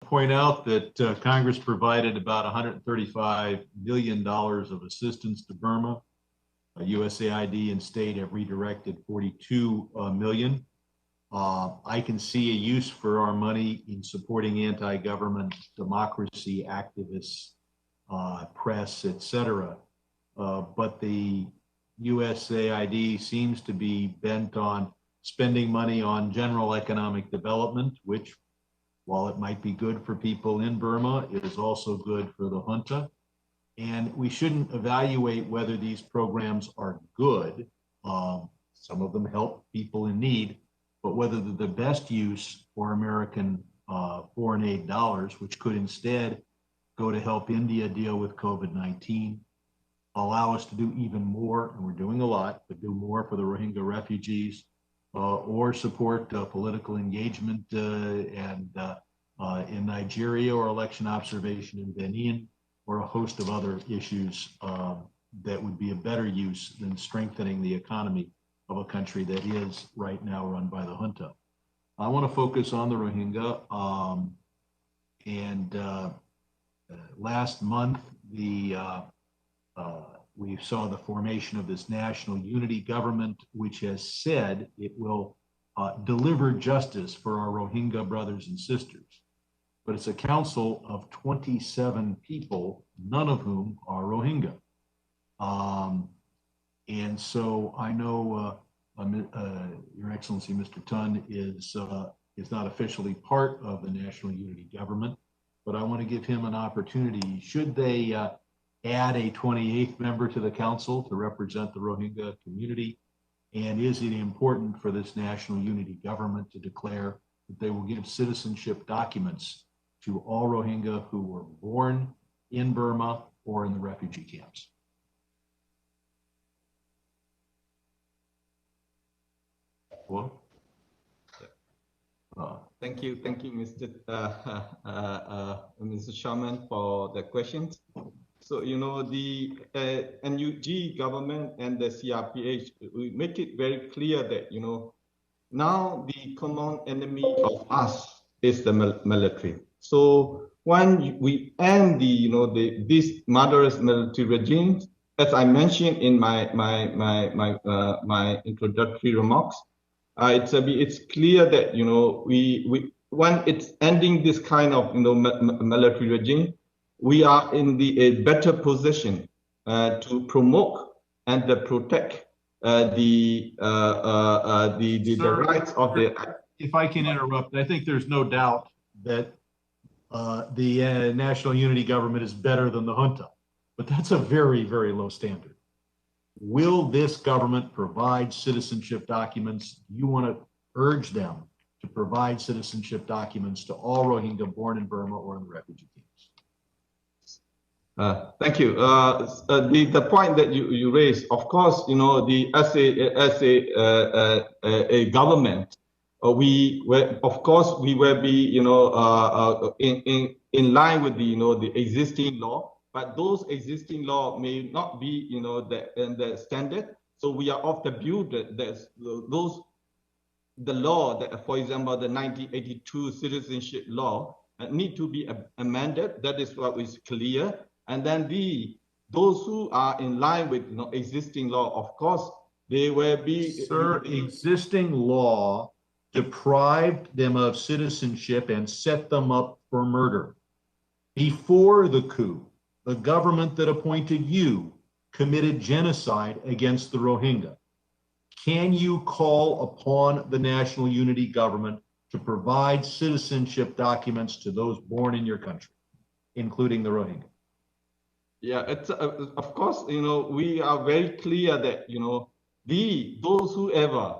point out that Congress provided about $135 million of assistance to Burma. USAID and state have redirected $42 million. I can see a use for our money in supporting anti-government democracy activists, press, etc. But the USAID seems to be bent on spending money on general economic development, which, while it might be good for people in Burma, it is also good for the junta. And we shouldn't evaluate whether these programs are good. Some of them help people in need, but whether they're the best use for American foreign aid dollars, which could instead go to help India deal with COVID-19, allow us to do even more, and we're doing a lot, but do more for the Rohingya refugees, or support political engagement in Nigeria, or election observation in Benin, or a host of other issues that would be a better use than strengthening the economy of a country that is right now run by the junta. I want to focus on the Rohingya. Last month, we saw the formation of this national unity government, which has said it will deliver justice for our Rohingya brothers and sisters. But it's a council of 27 people, none of whom are Rohingya. And so I know Your Excellency, Mr. Tun, is not officially part of the national unity government, but I want to give him an opportunity. Should they add a 28th member to the council to represent the Rohingya community? And is it important for this national unity government to declare that they will give citizenship documents to all Rohingya who were born in Burma or in the refugee camps? Well, thank you, Mr. Sharman, for the questions. So, you know, the NUG government and the CRPH, we make it very clear that, you know, now the common enemy of us is the military. So when we end the, you know, this murderous military regime, as I mentioned in my introductory remarks, it's clear that, you know, when it's ending this kind of, you know, military regime, we are in a better position to promote and protect the rights of the. If I can interrupt, I think there's no doubt that the national unity government is better than the junta, but that's a very, very low standard. Will this government provide citizenship documents? You want to urge them to provide citizenship documents to all Rohingya born in Burma or in the refugee camps? Thank you. The point that you raised, of course, you know, as a government, we will be, you know, in line with the, you know, the existing law. But those existing law may not be, you know, the standard. So we are of the view that the law that, for example, the 1982 citizenship law need to be amended. That is what is clear. And then those who are in line with, you know, existing law, of course, they will be. Sir, existing law deprived them of citizenship and set them up for murder. Before the coup, the government that appointed you committed genocide against the Rohingya. Can you call upon the national unity government to provide citizenship documents to those born in your country, including the Rohingya? Yeah, it's of course, you know, we are very clear that, you know, those who ever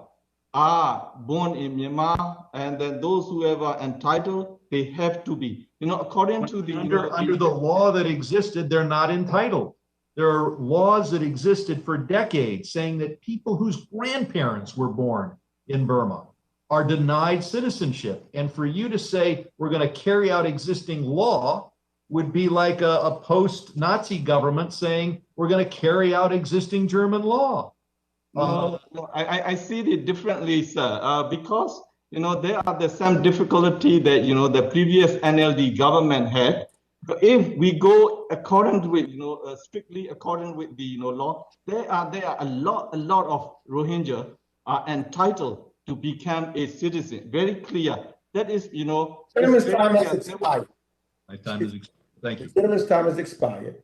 are born in Myanmar, and then those who ever entitled, they have to be, you know, according to the under the law that existed, they're not entitled. There are laws that existed for decades saying that people whose grandparents were born in Burma are denied citizenship. And for you to say we're going to carry out existing law would be like a post-Nazi government saying we're going to carry out existing German law. No, I see it differently, sir, because you know, there are the same difficulty that, you know, the previous NLD government had. But if we go according with, you know, strictly according with the, you know, law, there are a lot of Rohingya are entitled to become a citizen. Very clear. That is, you know, Gentleman's time has expired. My time is, thank you. The gentleman's time has expired.